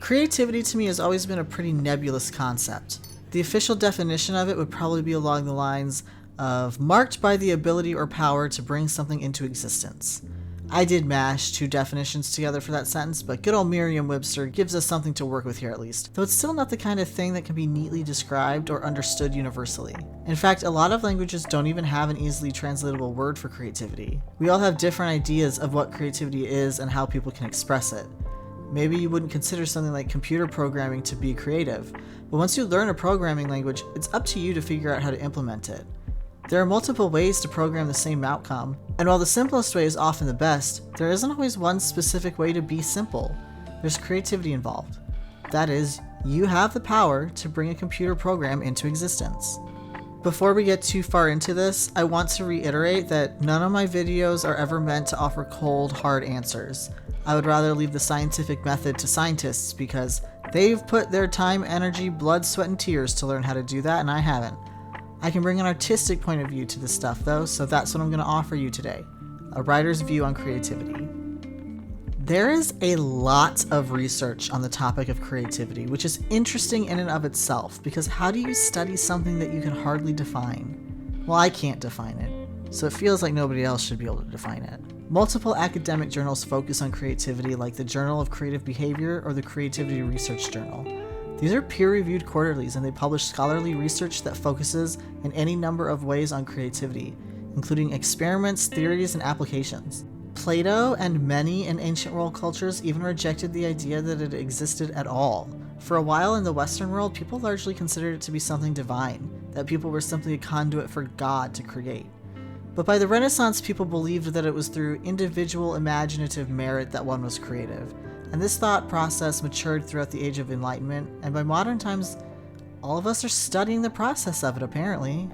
Creativity to me has always been a pretty nebulous concept. The official definition of it would probably be along the lines of marked by the ability or power to bring something into existence. I did mash two definitions together for that sentence, but good old Merriam-Webster gives us something to work with here at least, though it's still not the kind of thing that can be neatly described or understood universally. In fact, a lot of languages don't even have an easily translatable word for creativity. We all have different ideas of what creativity is and how people can express it. Maybe you wouldn't consider something like computer programming to be creative, but once you learn a programming language, it's up to you to figure out how to implement it. There are multiple ways to program the same outcome, and while the simplest way is often the best, there isn't always one specific way to be simple. There's creativity involved. That is, you have the power to bring a computer program into existence. Before we get too far into this, I want to reiterate that none of my videos are ever meant to offer cold, hard answers. I would rather leave the scientific method to scientists because they've put their time, energy, blood, sweat, and tears to learn how to do that, and I haven't. I can bring an artistic point of view to this stuff though, so that's what I'm going to offer you today. A writer's view on creativity. There is a lot of research on the topic of creativity, which is interesting in and of itself, because how do you study something that you can hardly define? Well, I can't define it, so it feels like nobody else should be able to define it. Multiple academic journals focus on creativity, like the Journal of Creative Behavior or the Creativity Research Journal. These are peer-reviewed quarterlies, and they publish scholarly research that focuses in any number of ways on creativity, including experiments, theories, and applications. Plato and many in ancient world cultures even rejected the idea that it existed at all. For a while in the Western world, people largely considered it to be something divine, that people were simply a conduit for God to create. But by the Renaissance, people believed that it was through individual imaginative merit that one was creative. And this thought process matured throughout the Age of Enlightenment, and by modern times, all of us are studying the process of it, apparently.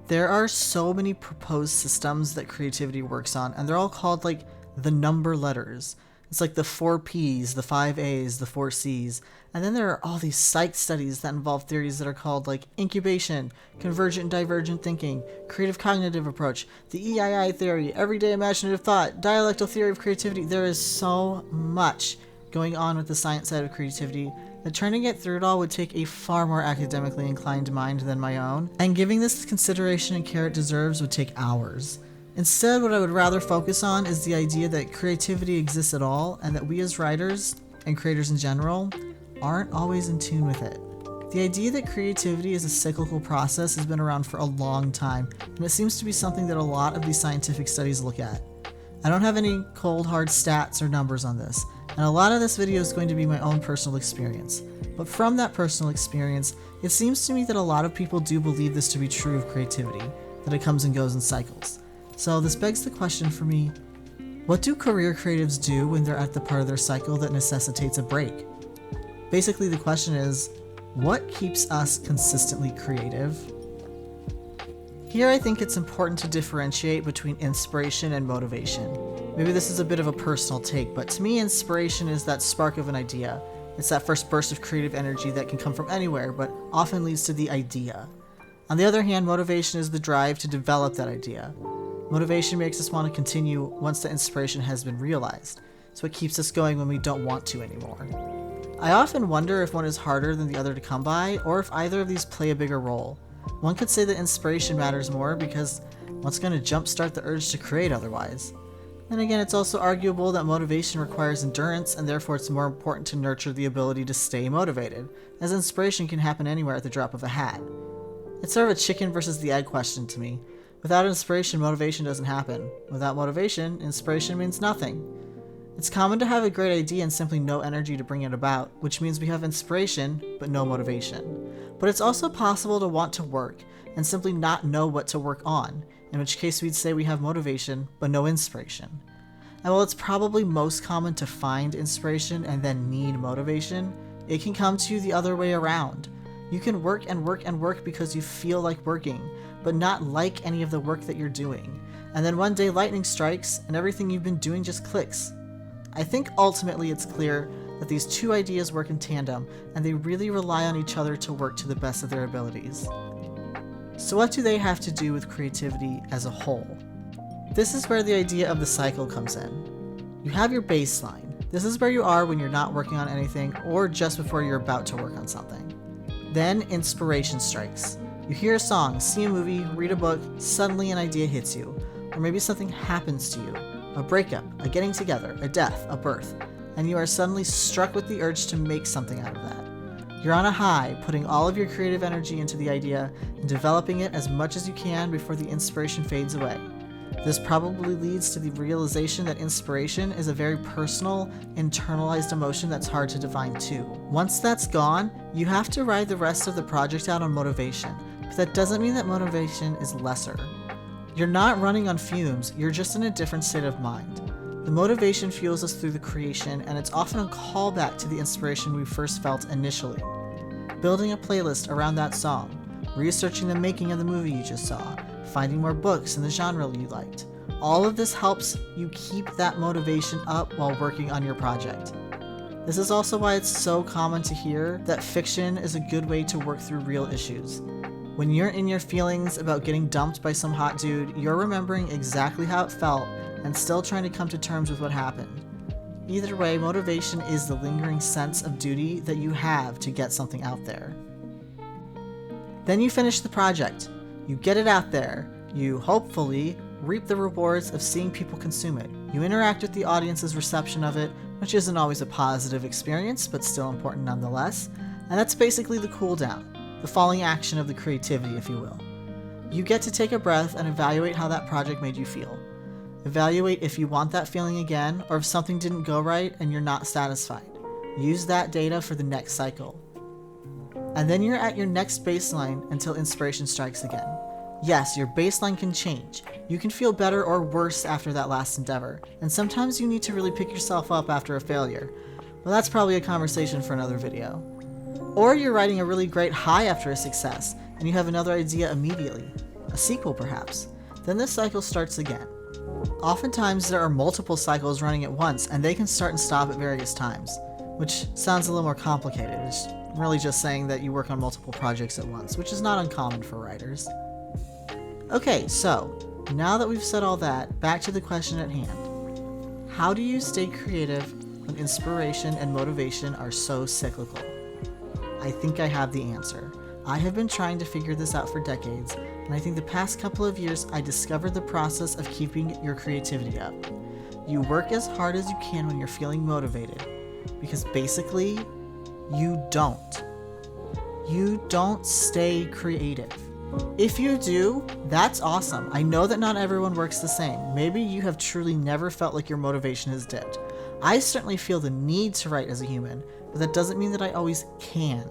There are so many proposed systems that creativity works on, and they're all called like the number letters. It's like the 4 Ps, the 5 As, the 4 Cs, and then there are all these psych studies that involve theories that are called like incubation, convergent and divergent thinking, creative cognitive approach, the EII theory, everyday imaginative thought, dialectal theory of creativity. There is so much going on with the science side of creativity that trying to get through it all would take a far more academically inclined mind than my own, and giving this the consideration and care it deserves would take hours. Instead, what I would rather focus on is the idea that creativity exists at all, and that we as writers, and creators in general, aren't always in tune with it. The idea that creativity is a cyclical process has been around for a long time, and it seems to be something that a lot of these scientific studies look at. I don't have any cold hard stats or numbers on this, and a lot of this video is going to be my own personal experience. But from that personal experience, it seems to me that a lot of people do believe this to be true of creativity, that it comes and goes in cycles. So this begs the question for me, what do career creatives do when they're at the part of their cycle that necessitates a break? Basically the question is, what keeps us consistently creative? Here I think it's important to differentiate between inspiration and motivation. Maybe this is a bit of a personal take, but to me inspiration is that spark of an idea. It's that first burst of creative energy that can come from anywhere, but often leads to the idea. On the other hand, motivation is the drive to develop that idea. Motivation makes us want to continue once the inspiration has been realized, so it keeps us going when we don't want to anymore. I often wonder if one is harder than the other to come by, or if either of these play a bigger role. One could say that inspiration matters more because what's going to jumpstart the urge to create otherwise? Then again, it's also arguable that motivation requires endurance, and therefore it's more important to nurture the ability to stay motivated, as inspiration can happen anywhere at the drop of a hat. It's sort of a chicken versus the egg question to me. Without inspiration, motivation doesn't happen. Without motivation, inspiration means nothing. It's common to have a great idea and simply no energy to bring it about, which means we have inspiration, but no motivation. But it's also possible to want to work, and simply not know what to work on, in which case we'd say we have motivation, but no inspiration. And while it's probably most common to find inspiration and then need motivation, it can come to you the other way around. You can work and work and work because you feel like working, but not like any of the work that you're doing. And then one day lightning strikes, and everything you've been doing just clicks. I think ultimately it's clear that these two ideas work in tandem, and they really rely on each other to work to the best of their abilities. So what do they have to do with creativity as a whole? This is where the idea of the cycle comes in. You have your baseline. This is where you are when you're not working on anything or just before you're about to work on something. Then inspiration strikes. You hear a song, see a movie, read a book, suddenly an idea hits you. Or maybe something happens to you. A breakup, a getting together, a death, a birth. And you are suddenly struck with the urge to make something out of that. You're on a high, putting all of your creative energy into the idea and developing it as much as you can before the inspiration fades away. This probably leads to the realization that inspiration is a very personal, internalized emotion that's hard to define too. Once that's gone, you have to ride the rest of the project out on motivation, but that doesn't mean that motivation is lesser. You're not running on fumes, you're just in a different state of mind. The motivation fuels us through the creation, and it's often a callback to the inspiration we first felt initially. Building a playlist around that song, researching the making of the movie you just saw, finding more books in the genre you liked. All of this helps you keep that motivation up while working on your project. This is also why it's so common to hear that fiction is a good way to work through real issues. When you're in your feelings about getting dumped by some hot dude, you're remembering exactly how it felt and still trying to come to terms with what happened. Either way, motivation is the lingering sense of duty that you have to get something out there. Then you finish the project. You get it out there. You, hopefully, reap the rewards of seeing people consume it. You interact with the audience's reception of it, which isn't always a positive experience, but still important nonetheless. And that's basically the cool down, the falling action of the creativity, if you will. You get to take a breath and evaluate how that project made you feel. Evaluate if you want that feeling again, or if something didn't go right and you're not satisfied. Use that data for the next cycle. And then you're at your next baseline until inspiration strikes again. Yes, your baseline can change. You can feel better or worse after that last endeavor, and sometimes you need to really pick yourself up after a failure. Well, that's probably a conversation for another video. Or you're riding a really great high after a success, and you have another idea immediately. A sequel, perhaps. Then the cycle starts again. Oftentimes there are multiple cycles running at once, and they can start and stop at various times, which sounds a little more complicated. It's really just saying that you work on multiple projects at once, which is not uncommon for writers. Okay, so now that we've said all that, back to the question at hand. How do you stay creative when inspiration and motivation are so cyclical? I think I have the answer. I have been trying to figure this out for decades, and I think the past couple of years I discovered the process of keeping your creativity up. You work as hard as you can when you're feeling motivated, because basically, you don't. You don't stay creative. If you do, that's awesome. I know that not everyone works the same. Maybe you have truly never felt like your motivation has dipped. I certainly feel the need to write as a human, but that doesn't mean that I always can.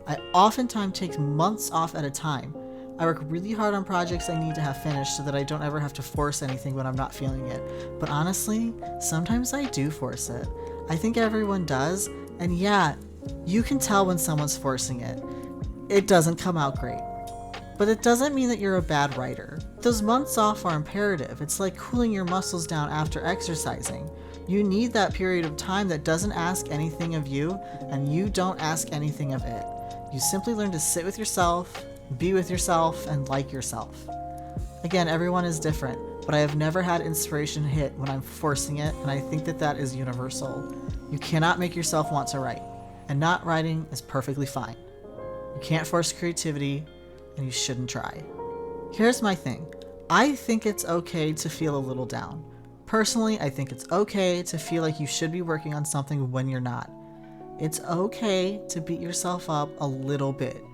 I oftentimes take months off at a time. I work really hard on projects I need to have finished so that I don't ever have to force anything when I'm not feeling it. But honestly, sometimes I do force it. I think everyone does, and yeah, you can tell when someone's forcing it. It doesn't come out great. But it doesn't mean that you're a bad writer. Those months off are imperative. It's like cooling your muscles down after exercising. You need that period of time that doesn't ask anything of you, and you don't ask anything of it. You simply learn to sit with yourself, be with yourself, and like yourself. Again, everyone is different, but I have never had inspiration hit when I'm forcing it, and I think that that is universal. You cannot make yourself want to write, and not writing is perfectly fine. You can't force creativity, and you shouldn't try. Here's my thing. I think it's okay to feel a little down. Personally, I think it's okay to feel like you should be working on something when you're not. It's okay to beat yourself up a little bit.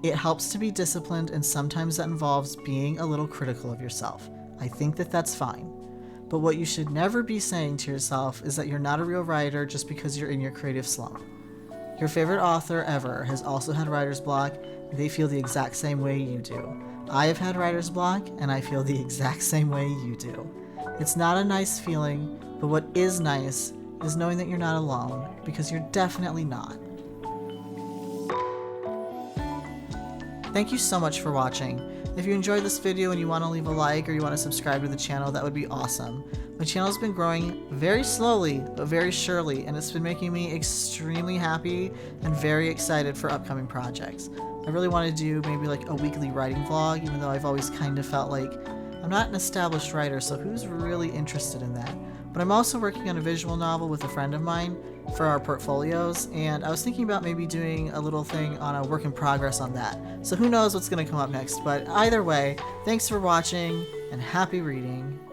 It helps to be disciplined, and sometimes that involves being a little critical of yourself. I think that that's fine. But what you should never be saying to yourself is that you're not a real writer just because you're in your creative slump. Your favorite author ever has also had writer's block, and they feel the exact same way you do. I have had writer's block, and I feel the exact same way you do. It's not a nice feeling, but what is nice is knowing that you're not alone, because you're definitely not. Thank you so much for watching. If you enjoyed this video and you want to leave a like or you want to subscribe to the channel, that would be awesome. My channel's been growing very slowly, but very surely, and it's been making me extremely happy and very excited for upcoming projects. I really want to do maybe like a weekly writing vlog, even though I've always kind of felt like I'm not an established writer, so who's really interested in that? but I'm also working on a visual novel with a friend of mine for our portfolios, and I was thinking about maybe doing a little thing on a work in progress on that. So who knows what's going to come up next, but either way, thanks for watching and happy reading.